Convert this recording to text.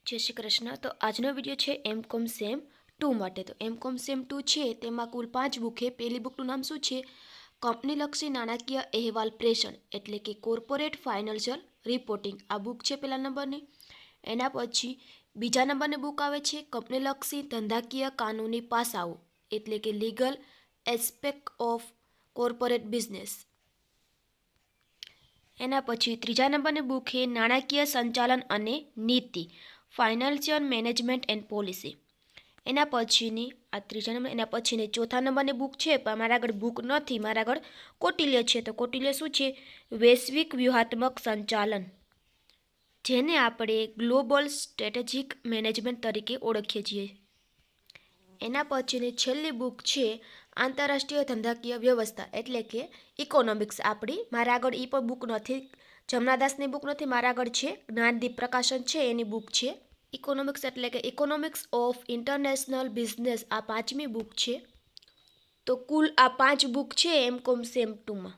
જય શ્રી કૃષ્ણ. તો આજનો વિડીયો છે એમકોમ સેમ 2 માટે. તો એમકોમ સેમ 2 છે તેમાં કુલ 5 બુક છે. પહેલી બુકનું નામ શું છે? કંપનીલક્ષી નાણાકીય અહેવાલ પ્રેષણ, એટલે કે કોર્પોરેટ ફાઇનાન્શિયલ રિપોર્ટિંગ. આ બુક છે પહેલા નંબરની. એના પછી બીજા નંબરની બુક આવે છે કંપનીલક્ષી ધંધાકીય કાનૂની પાસાઓ, એટલે કે legal aspect of corporate business. એના પછી ત્રીજા નંબરની બુક છે નાણાકીય સંચાલન અને નીતિ, ફાઇનાન્શિયલ મેનેજમેન્ટ એન્ડ પોલિસી. એના પછીની આ ત્રીજા નંબર. એના પછીની ચોથા નંબરની બુક છે, પણ મારા આગળ બુક નથી, મારા આગળ કૌટિલ્ય છે. તો કૌટિલ્ય શું છે? વૈશ્વિક વ્યૂહાત્મક સંચાલન, જેને આપણે ગ્લોબલ સ્ટ્રેટેજિક મેનેજમેન્ટ તરીકે ઓળખીએ છીએ. એના પછીની છેલ્લી બુક છે આંતરરાષ્ટ્રીય ધંધાકીય વ્યવસ્થા, એટલે કે ઇકોનોમિક્સ આપણી. મારા આગળ એ પણ બુક નથી, જમનાદાસની બુક નથી, મારા આગળ છે જ્ઞાનદીપ પ્રકાશન છે એની બુક છે. ઇકોનોમિક્સ એટલે કે ઇકોનોમિક્સ ઓફ ઇન્ટરનેશનલ બિઝનેસ, આ પાંચમી બુક છે. તો કુલ આ 5 બુક છે એમકોમ સેમ 2માં.